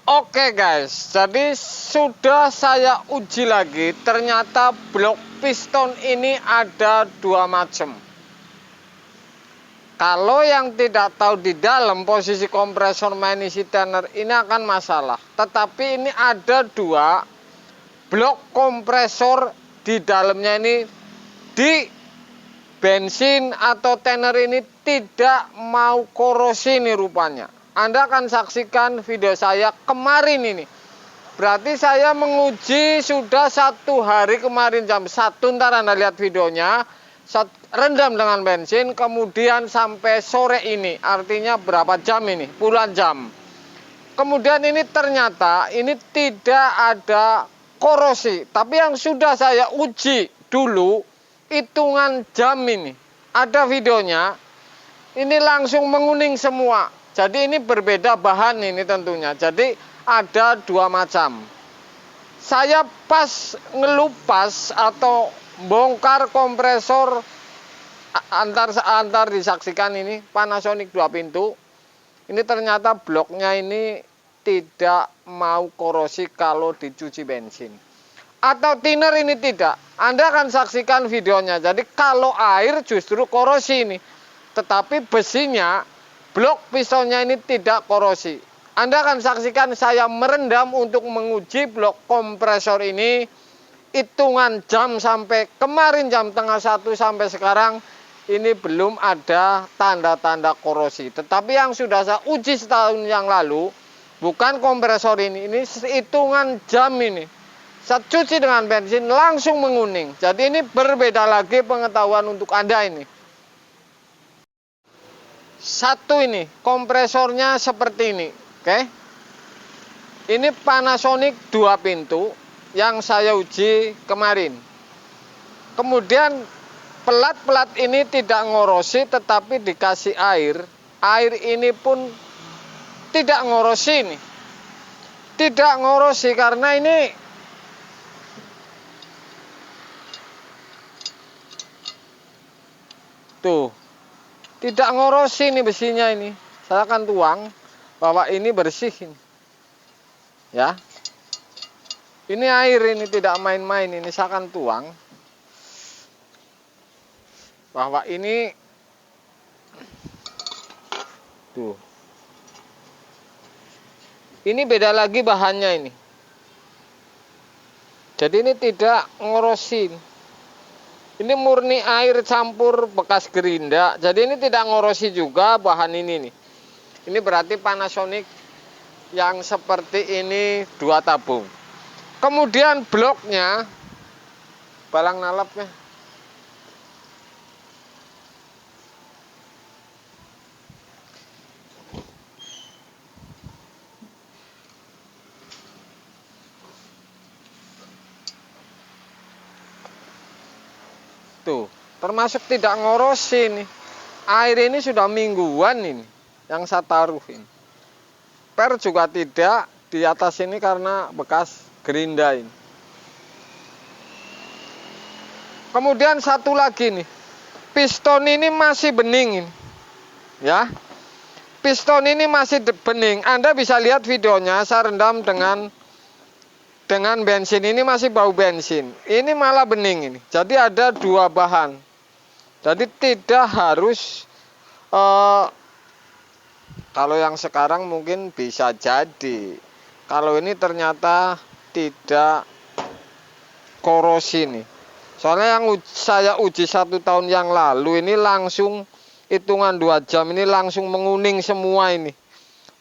Oke guys, jadi sudah saya uji lagi. Ternyata blok piston ini ada dua macam. Kalau yang tidak tahu di dalam posisi kompresor main isi tenor ini akan masalah. Tetapi ini ada dua blok kompresor di dalamnya ini, di bensin atau tenor ini tidak mau korosi nih rupanya. Anda akan saksikan video saya kemarin ini. Berarti saya menguji sudah 1 hari kemarin jam 1. Ntar Anda lihat videonya. Rendam dengan bensin. Kemudian sampai sore ini. Artinya berapa jam ini? Puluhan jam. Kemudian ini ternyata ini tidak ada korosi. Tapi yang sudah saya uji dulu, hitungan jam ini. Ada videonya. Ini langsung menguning semua. Jadi ini berbeda bahan ini tentunya. Jadi ada dua macam. Saya pas ngelupas atau bongkar kompresor antar disaksikan ini Panasonic 2 pintu. Ini ternyata bloknya ini tidak mau korosi kalau dicuci bensin. Atau thinner ini tidak. Anda akan saksikan videonya. Jadi kalau air justru korosi ini. Tetapi besinya, blok pistonnya ini tidak korosi. Anda akan saksikan saya merendam untuk menguji blok kompresor ini. Hitungan jam sampai kemarin jam tengah 1 sampai sekarang ini belum ada tanda-tanda korosi. Tetapi yang sudah saya uji setahun yang lalu, bukan kompresor ini hitungan jam ini. Saya cuci dengan bensin langsung menguning. Jadi ini berbeda lagi pengetahuan untuk Anda ini. Satu ini kompresornya seperti ini, oke? Ini Panasonic 2 pintu yang saya uji kemarin. Kemudian pelat-pelat ini tidak ngorosi tetapi dikasih air. Air ini pun tidak ngorosi ini. Tidak ngorosi karena ini tuh. Tidak ngorosi nih besinya ini. Saya akan tuang bahwa ini bersih ini. Ya. Ini air ini tidak main-main ini. Saya akan tuang bahwa ini tuh. Ini beda lagi bahannya ini. Jadi ini tidak ngorosi. Ini murni air campur bekas gerinda. Jadi ini tidak ngorosi juga bahan ini nih. Ini berarti Panasonic yang seperti ini 2 tabung. Kemudian bloknya, balang nalapnya. Tuh, termasuk tidak ngorosi nih. Air ini sudah mingguan ini yang saya taruh ini. Per juga tidak di atas ini karena bekas gerinda ini. Kemudian satu lagi nih. Piston ini masih bening ini. Ya. Piston ini masih bening. Anda bisa lihat videonya saya rendam dengan bensin, ini masih bau bensin. Ini malah bening ini. Jadi ada dua bahan. Jadi tidak harus kalau yang sekarang mungkin bisa jadi. Kalau ini ternyata tidak korosi nih. Soalnya yang saya uji 1 tahun yang lalu ini langsung hitungan 2 jam ini langsung menguning semua ini.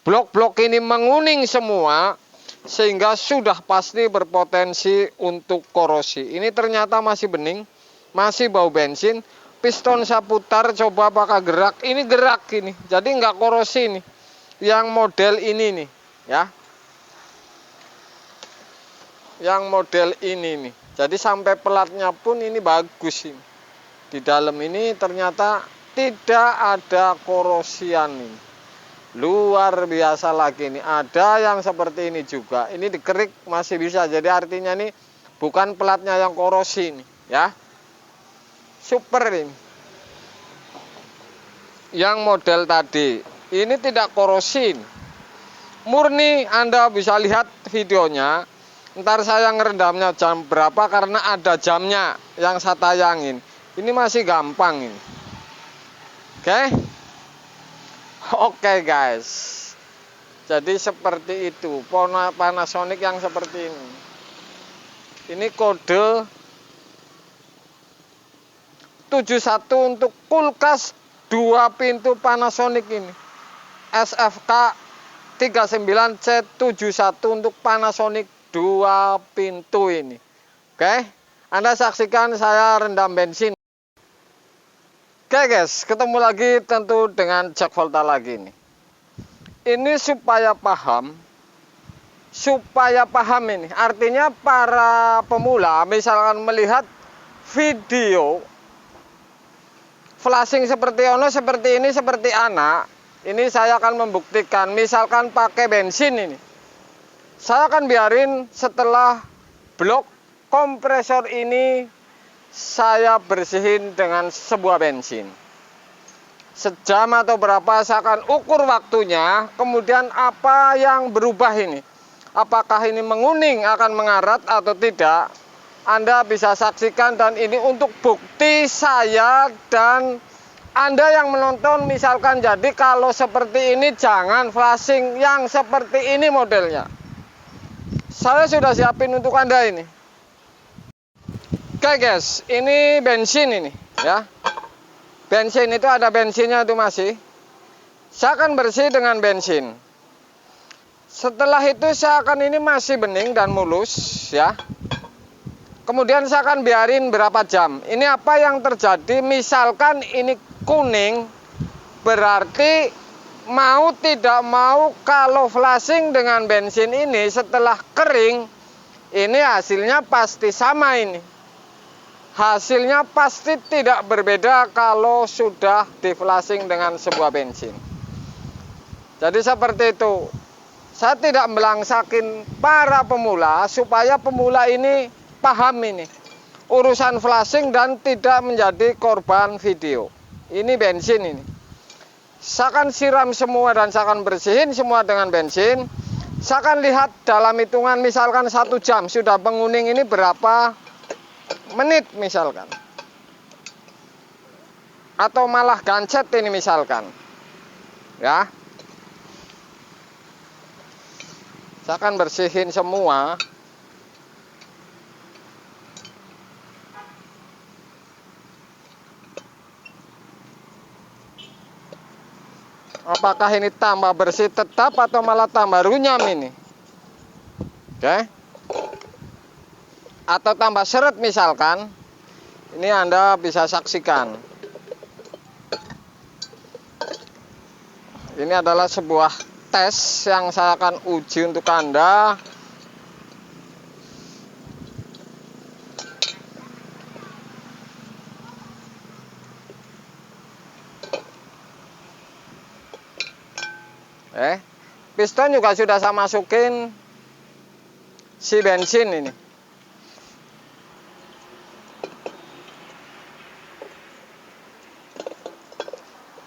Blok-blok ini menguning semua. Sehingga sudah pasti berpotensi untuk korosi. Ini ternyata masih bening, masih bau bensin. Piston saya putar, coba apakah gerak. Ini gerak ini, jadi nggak korosi nih. Yang model ini nih, ya. Yang model ini nih. Jadi sampai pelatnya pun ini bagus ini. Di dalam ini ternyata tidak ada korosian ini. Luar biasa lagi nih. Ada yang seperti ini juga. Ini dikerik masih bisa. Jadi artinya ini bukan pelatnya yang korosi nih, ya. Super ini. Yang model tadi ini tidak korosi. murni, Anda bisa lihat videonya. Ntar saya ngerendamnya jam berapa karena ada jamnya yang saya tayangin. Ini masih gampang ini. Oke guys. Jadi seperti itu Panasonic yang seperti ini. Ini kode 71 untuk kulkas 2 pintu Panasonic ini. SFK 39C71 untuk Panasonic 2 pintu ini. Anda saksikan saya rendam bensin. Guys, ketemu lagi tentu dengan Jack Volta lagi nih. Ini supaya paham ini. Artinya para pemula misalkan melihat video flashing seperti ini seperti anak. Ini saya akan membuktikan, misalkan pakai bensin ini. Saya akan biarin setelah blok kompresor ini saya bersihin dengan sebuah bensin. Sejam atau berapa saya akan ukur waktunya, kemudian apa yang berubah ini. Apakah ini menguning akan mengarat atau tidak, Anda bisa saksikan dan ini untuk bukti saya dan Anda yang menonton. Misalkan jadi kalau seperti ini jangan flashing yang seperti ini modelnya. Saya sudah siapin untuk Anda ini. Guys, ini bensin ini ya. Bensin itu ada bensinnya itu masih. Saya akan bersih dengan bensin. Setelah itu saya akan ini masih bening dan mulus ya. Kemudian saya akan biarin berapa jam. Ini apa yang terjadi, misalkan ini kuning, berarti mau tidak mau kalau flashing dengan bensin ini setelah kering, ini hasilnya pasti sama ini. Hasilnya pasti tidak berbeda kalau sudah di flashing dengan sebuah bensin. Jadi seperti itu. Saya tidak melangsakin para pemula supaya pemula ini paham ini urusan flashing dan tidak menjadi korban video. Ini bensin ini. Saya akan siram semua dan saya akan bersihin semua dengan bensin. Saya akan lihat dalam hitungan misalkan 1 jam sudah menguning ini berapa menit misalkan. Atau malah gancet ini misalkan. Ya. Saya akan bersihin semua. Apakah ini tambah bersih tetap atau malah tambah runyam ini? Atau tambah seret misalkan. Ini Anda bisa saksikan. Ini adalah sebuah tes yang saya akan uji untuk Anda. Piston juga sudah saya masukin si bensin ini.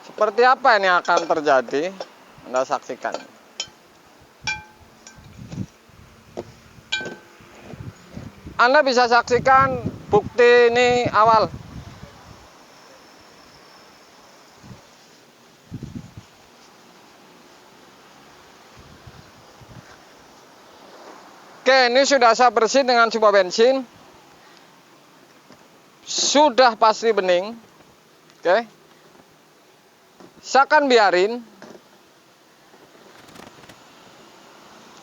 Seperti apa ini akan terjadi? Anda saksikan. Anda bisa saksikan bukti ini awal. Oke, ini sudah saya bersih dengan sebuah bensin. Sudah pasti bening. Oke. Saya akan biarin.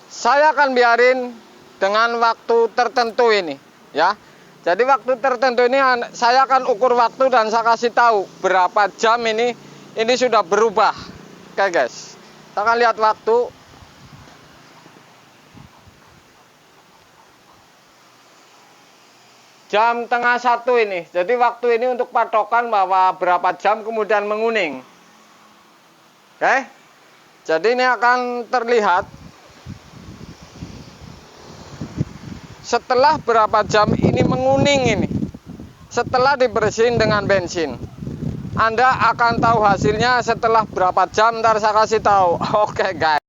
Saya akan biarin dengan waktu tertentu ini, ya. Jadi waktu tertentu ini saya akan ukur waktu dan saya kasih tahu berapa jam ini sudah berubah. Oke, guys. Kita akan lihat waktu. Jam tengah 1 ini. Jadi waktu ini untuk patokan bahwa berapa jam kemudian menguning. Oke. Jadi ini akan terlihat setelah berapa jam ini menguning ini. Setelah dibersihin dengan bensin. Anda akan tahu hasilnya setelah berapa jam, ntar saya kasih tahu. Oke, guys.